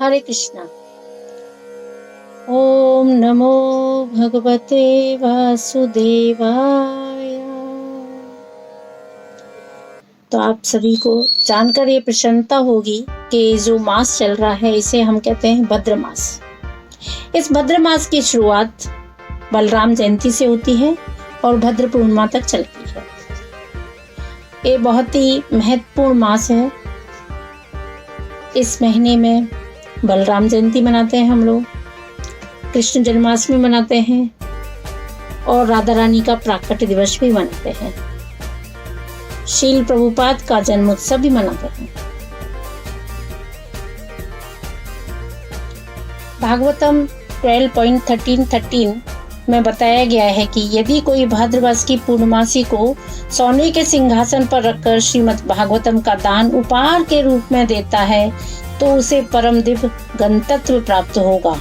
हरे कृष्णा। ओम नमो भगवते वासुदेवाय। तो आप सभी को जानकर ये प्रसन्नता होगी कि जो मास चल रहा है इसे हम कहते हैं भद्र मास। इस भद्र मास की शुरुआत बलराम जयंती से होती है और भद्र पूर्णिमा तक चलती है। ये बहुत ही महत्वपूर्ण मास है। इस महीने में बलराम जयंती मनाते हैं हम लोग, कृष्ण जन्माष्टमी मनाते हैं और राधा रानी का प्राकट्य दिवस भी मनाते हैं। शील प्रभुपाद का जन्म उत्सव भी मनाते हैं। भागवतम 12.13 में बताया गया है कि यदि कोई भाद्रमास की पूर्णमासी को सोने के सिंहासन पर रखकर श्रीमद् भागवतम का दान उपहार के रूप में देता है तो उसे परम दिव्य गंतव्य प्राप्त होगा।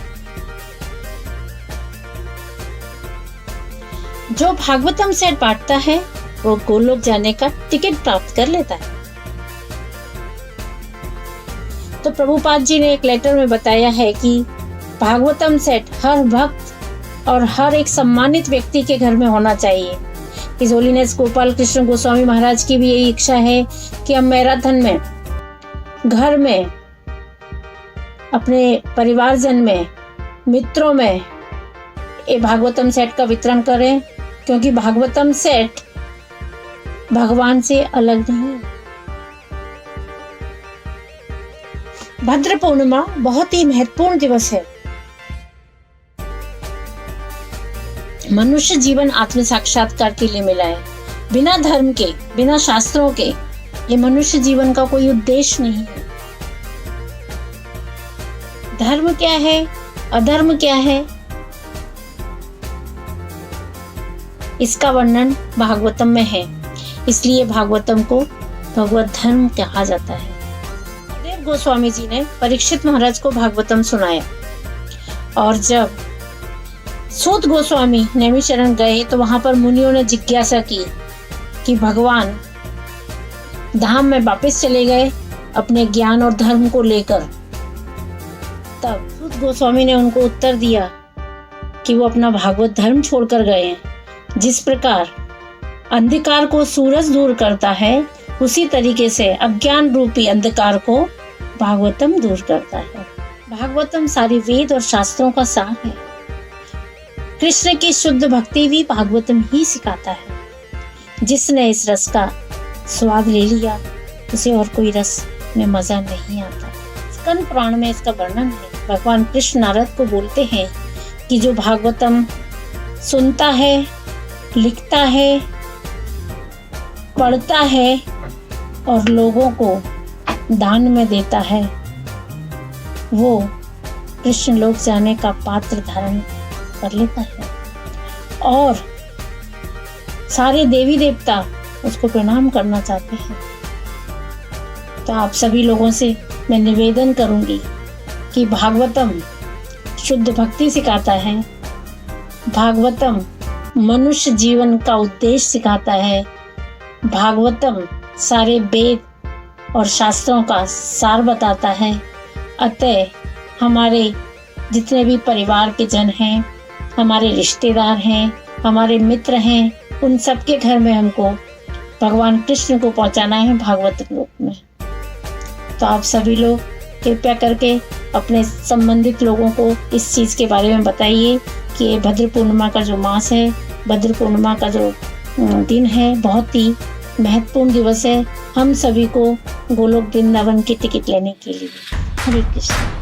जो भागवतम सेट बांटता है वो गोलोक जाने का टिकट प्राप्त कर लेता है। तो प्रभुपाद जी ने एक लेटर में बताया है कि भागवतम सेट हर भक्त और हर एक सम्मानित व्यक्ति के घर में होना चाहिए। इस होलीनेस गोपाल कृष्ण गोस्वामी महाराज की भी यही इच्छा है कि हम मैराथन में, घर में, अपने परिवारजन में, मित्रों में ये भागवतम सेट का वितरण करें, क्योंकि भागवतम सेट भगवान से अलग नहीं है। भद्र पूर्णिमा बहुत ही महत्वपूर्ण दिवस है। मनुष्य जीवन आत्म साक्षात्कार के लिए मिला है। बिना धर्म के, बिना शास्त्रों के ये मनुष्य जीवन का कोई उद्देश्य नहीं है। धर्म क्या है, अधर्म क्या है, इसका वर्णन भागवतम में है। इसलिए भागवतम को भगवत धर्म कहा जाता है। देव गोस्वामी जी ने परीक्षित महाराज को भागवतम सुनाया और जब सूत गोस्वामी नैमिषारण्य गए तो वहां पर मुनियों ने जिज्ञासा की कि भगवान धाम में वापस चले गए अपने ज्ञान और धर्म को लेकर। तब सूत गोस्वामी ने उनको उत्तर दिया कि वो अपना भागवत धर्म छोड़कर गए हैं। जिस प्रकार अंधकार को सूरज दूर करता है उसी तरीके से अज्ञान रूपी अंधकार को भागवतम दूर करता है। भागवतम सारी वेद और शास्त्रों का सार है। कृष्ण की शुद्ध भक्ति भी भागवतम ही सिखाता है। जिसने इस रस का स्वाद ले लिया उसे और कोई रस में मजा नहीं आता। स्कंद पुराण में इसका वर्णन है। भगवान कृष्ण नारद को बोलते हैं कि जो भागवतम सुनता है, लिखता है, पढ़ता है और लोगों को दान में देता है वो कृष्ण लोक जाने का पात्र धारण कर लेता है और सारे देवी देवता उसको प्रणाम करना चाहते हैं। तो आप सभी लोगों से मैं निवेदन करूंगी कि भागवतम शुद्ध भक्ति सिखाता है। भागवतम मनुष्य जीवन का उद्देश्य सिखाता है। भागवतम सारे वेद और शास्त्रों का सार बताता है। अतः हमारे जितने भी परिवार के जन हैं, हमारे रिश्तेदार हैं, हमारे मित्र हैं, उन सबके घर में हमको भगवान कृष्ण को पहुंचाना है भागवत लोक में। तो आप सभी लोग कृपया करके अपने संबंधित लोगों को इस चीज़ के बारे में बताइए कि ये भद्र पूर्णिमा का जो मास है, भद्र पूर्णिमा का जो दिन है, बहुत ही महत्वपूर्ण दिवस है हम सभी को गोलोक वृंदावन की टिकट लेने के लिए। हरे कृष्ण।